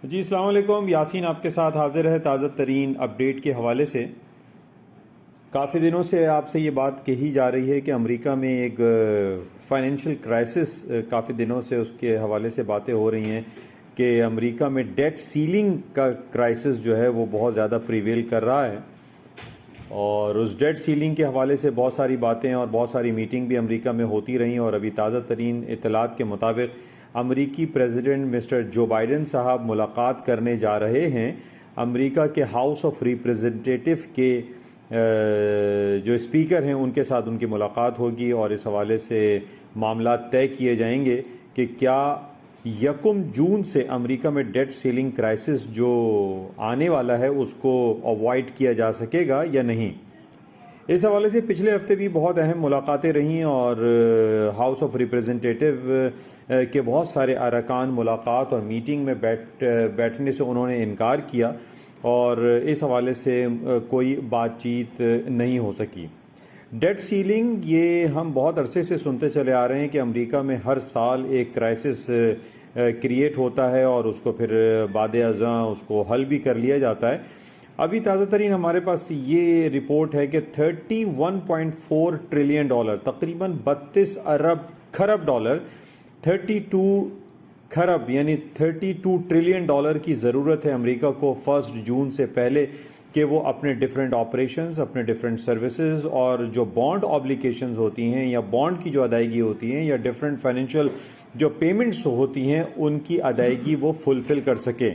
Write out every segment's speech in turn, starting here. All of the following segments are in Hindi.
जी अस्सलाम वालेकुम। यासीन आपके साथ हाजिर है ताज़ा तरीन अपडेट के हवाले से। काफ़ी दिनों से आपसे ये बात कही जा रही है कि अमेरिका में एक फाइनेंशियल क्राइसिस, काफ़ी दिनों से उसके हवाले से बातें हो रही हैं कि अमेरिका में डेट सीलिंग का क्राइसिस जो है वो बहुत ज़्यादा प्रिवेल कर रहा है। और उस डेट सीलिंग के हवाले से बहुत सारी बातें और बहुत सारी मीटिंग भी अमेरिका में होती रहीं। और अभी ताज़ा तरीन इत्तलात के मुताबिक अमेरिकी प्रेसिडेंट मिस्टर जो बाइडन साहब मुलाकात करने जा रहे हैं। अमेरिका के हाउस ऑफ रिप्रेजेंटेटिव के जो स्पीकर हैं उनके साथ उनकी मुलाकात होगी और इस हवाले से मामला तय किए जाएंगे कि क्या 1 जून से अमेरिका में डेट सीलिंग क्राइसिस जो आने वाला है उसको अवॉइड किया जा सकेगा या नहीं। इस हवाले से पिछले हफ्ते भी बहुत अहम मुलाकातें रहीं और हाउस ऑफ रिप्रेजेंटेटिव के बहुत सारे अरकान मुलाकात और मीटिंग में बैठने से उन्होंने इनकार किया और इस हवाले से कोई बातचीत नहीं हो सकी। डेट सीलिंग ये हम बहुत अरसे से सुनते चले आ रहे हैं कि अमेरिका में हर साल एक क्राइसिस क्रिएट होता है और उसको फिर बाद-ए-अज़ां उसको हल भी कर लिया जाता है। अभी ताज़ा तरीन हमारे पास ये रिपोर्ट है कि 31.4 ट्रिलियन डॉलर, तकरीबन 32 अरब खरब डॉलर, 32 खरब यानी 32 ट्रिलियन डॉलर की ज़रूरत है अमेरिका को 1 जून से पहले कि वो अपने डिफरेंट ऑपरेशंस, अपने डिफरेंट सर्विसेज और जो बॉन्ड ऑब्लिगेशंस होती हैं या बॉन्ड की जो अदायगी होती हैं या डिफरेंट फाइनेंशियल जो पेमेंट्स होती हैं उनकी अदायगी वो फुलफ़िल कर सके।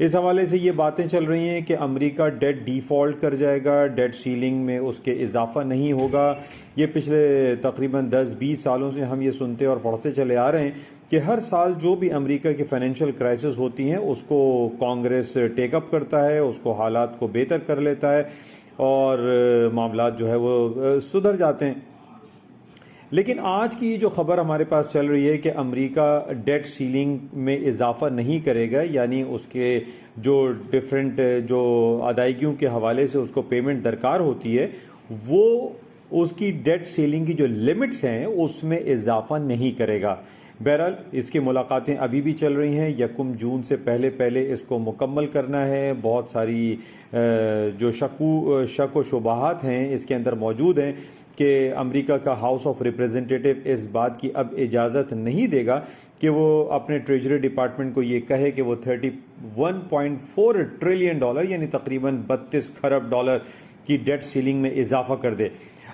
इस हवाले से ये बातें चल रही हैं कि अमेरिका डेट डिफ़ॉल्ट कर जाएगा, डेट सीलिंग में उसके इजाफा नहीं होगा। ये पिछले तकरीबन 10-20 सालों से हम ये सुनते और पढ़ते चले आ रहे हैं कि हर साल जो भी अमेरिका की फ़ाइनेंशियल क्राइसिस होती हैं उसको कांग्रेस टेकअप करता है, उसको हालात को बेहतर कर लेता है और मामलात जो है वो सुधर जाते हैं। लेकिन आज की जो खबर हमारे पास चल रही है कि अमेरिका डेट सीलिंग में इजाफा नहीं करेगा, यानी उसके जो डिफरेंट जो अदायगियों के हवाले से उसको पेमेंट दरकार होती है वो उसकी डेट सीलिंग की जो लिमिट्स हैं उसमें इजाफा नहीं करेगा। बहरहाल इसकी मुलाकातें अभी भी चल रही हैं। 1 जून से पहले इसको मुकम्मल करना है। बहुत सारी जो शक व शुबहात हैं इसके अंदर मौजूद हैं कि अमेरिका का हाउस ऑफ रिप्रेजेंटेटिव इस बात की अब इजाज़त नहीं देगा कि वो अपने ट्रेजरी डिपार्टमेंट को ये कहे कि वो 31.4 ट्रिलियन डॉलर यानी तकरीबन 32 खरब डॉलर की डेट सीलिंग में इजाफा कर दे।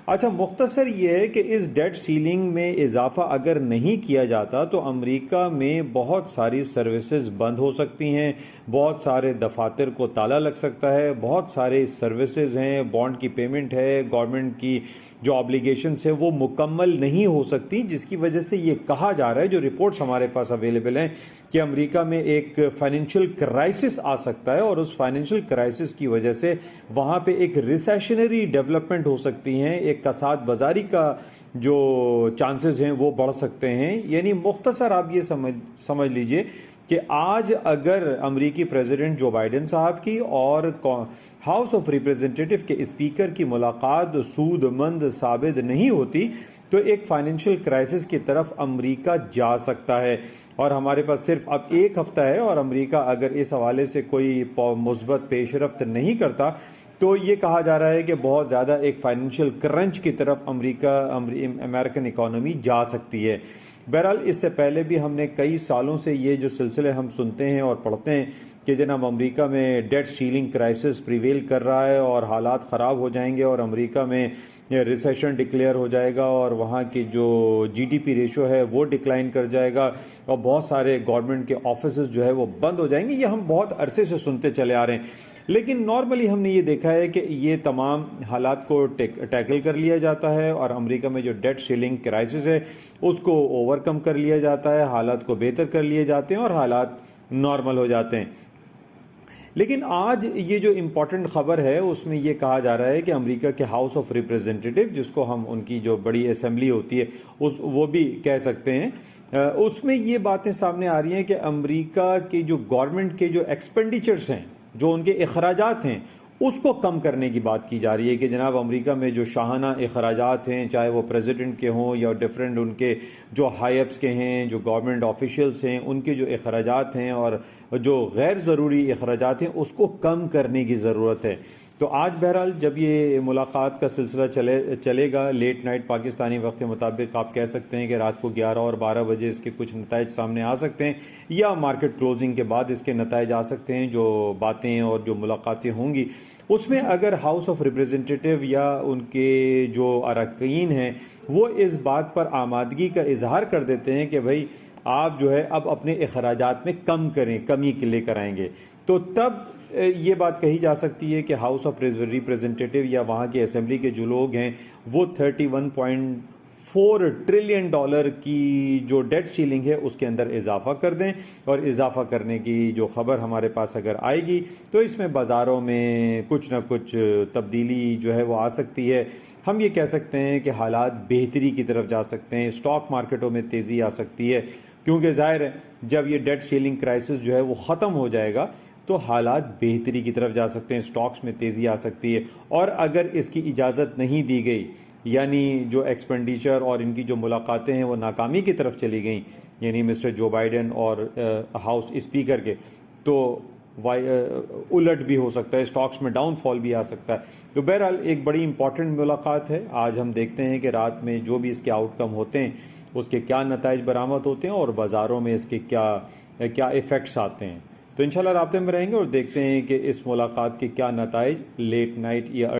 अच्छा, मुख्तसर ये है कि इस डेट सीलिंग में इजाफा अगर नहीं किया जाता तो अमेरिका में बहुत सारी सर्विसेज बंद हो सकती हैं, बहुत सारे दफातर को ताला लग सकता है, बहुत सारे सर्विसेज हैं, बॉन्ड की पेमेंट है, गवर्नमेंट की जो ऑब्लिगेशंस है वो मुकम्मल नहीं हो सकती, जिसकी वजह से ये कहा जा रहा है, जो रिपोर्ट्स हमारे पास अवेलेबल हैं, कि अमेरिका में एक फाइनेंशियल क्राइसिस आ सकता है और उस फाइनेंशियल क्राइसिस की वजह से वहाँ पे एक रिसेशनरी डेवलपमेंट हो सकती हैं, एक कसाद बाजारी का जो चांसेस हैं वो बढ़ सकते हैं। यानी मुख्तसर आप ये समझ लीजिए कि आज अगर अमेरिकी प्रेसिडेंट जो बाइडन साहब की और हाउस ऑफ रिप्रेजेंटेटिव के स्पीकर की मुलाकात सूदमंद साबित नहीं होती तो एक फाइनेंशियल क्राइसिस की तरफ अमेरिका जा सकता है। और हमारे पास सिर्फ अब 1 हफ्ता है और अमेरिका अगर इस हवाले से कोई मुस्बत पेशरफ्त नहीं करता तो ये कहा जा रहा है कि बहुत ज़्यादा एक फाइनेंशियल क्रंच की तरफ अमेरिकन इकॉनमी जा सकती है। बहरहाल इससे पहले भी हमने कई सालों से ये जो सिलसिले हम सुनते हैं और पढ़ते हैं कि जनाब अमेरिका में डेट सीलिंग क्राइसिस प्रिवेल कर रहा है और हालात ख़राब हो जाएंगे और अमेरिका में रिसेशन डिक्लेयर हो जाएगा और वहाँ की जो जीडीपी रेशो है वो डिक्लाइन कर जाएगा और बहुत सारे गवर्नमेंट के ऑफिसेज जो है वो बंद हो जाएंगे। ये हम बहुत अरसे से सुनते चले आ रहे हैं, लेकिन नॉर्मली हमने ये देखा है कि ये तमाम हालात को टैकल कर लिया जाता है और अमेरिका में जो डेट सीलिंग क्राइसिस है उसको ओवरकम कर लिया जाता है, हालात को बेहतर कर लिए जाते हैं और हालात नॉर्मल हो जाते हैं। लेकिन आज ये जो इम्पॉर्टेंट ख़बर है उसमें ये कहा जा रहा है कि अमेरिका के हाउस ऑफ रिप्रेजेंटेटिव, जिसको हम उनकी जो बड़ी असेंबली होती है वो भी कह सकते हैं, उसमें ये बातें सामने आ रही हैं कि अमेरिका के जो गवर्नमेंट के जो एक्सपेंडिचर्स हैं, जो उनके अखराजात हैं, उसको कम करने की बात की जा रही है कि जनाब अमेरिका में जो शाहाना अखराजात हैं, चाहे वो प्रेसिडेंट के हों या डिफरेंट उनके जो हाईअप्स के हैं, जो गवर्नमेंट ऑफिशियल्स हैं, उनके जो अखराजात हैं और जो गैर ज़रूरी अखराजात हैं, उसको कम करने की ज़रूरत है। तो आज बहरहाल जब ये मुलाकात का सिलसिला चलेगा लेट नाइट पाकिस्तानी वक्त के मुताबिक, आप कह सकते हैं कि रात को 11 और 12 बजे इसके कुछ नताइज सामने आ सकते हैं, या मार्केट क्लोजिंग के बाद इसके नताइज आ सकते हैं। जो बातें और जो मुलाकातें होंगी उसमें अगर हाउस ऑफ रिप्रेजेंटेटिव या उनके जो अरकान हैं वो इस बात पर आमादगी का इजहार कर देते हैं कि भाई आप जो है अब अपने अखराजात में कम करें, कमी के लेकर आएंगे, तो तब ये बात कही जा सकती है कि हाउस ऑफ रिप्रेजेंटेटिव या वहाँ के असेंबली के जो लोग हैं वो 31.4 ट्रिलियन डॉलर की जो डेट सीलिंग है उसके अंदर इजाफा कर दें। और इजाफा करने की जो ख़बर हमारे पास अगर आएगी तो इसमें बाज़ारों में कुछ ना कुछ तब्दीली जो है वो आ सकती है। हम ये कह सकते हैं कि हालात बेहतरी की तरफ जा सकते हैं, स्टॉक मार्केटों में तेज़ी आ सकती है, क्योंकि ज़ाहिर है जब ये डेट सीलिंग क्राइसिस जो है वो ख़त्म हो जाएगा तो हालात बेहतरी की तरफ जा सकते हैं, स्टॉक्स में तेज़ी आ सकती है। और अगर इसकी इजाज़त नहीं दी गई, यानी जो एक्सपेंडिचर और इनकी जो मुलाकातें हैं वो नाकामी की तरफ चली गई, यानी मिस्टर जो बाइडेन और हाउस स्पीकर के, तो उलट भी हो सकता है, स्टॉक्स में डाउनफॉल भी आ सकता है। तो बहरहाल एक बड़ी इंपॉर्टेंट मुलाकात है। आज हम देखते हैं कि रात में जो भी इसके आउटकम होते हैं उसके क्या नताइज बरामद होते हैं और बाज़ारों में इसके क्या इफ़ेक्ट्स आते हैं। तो इंशाल्लाह राब्ते में रहेंगे और देखते हैं कि इस मुलाकात के क्या नताइज लेट नाइट या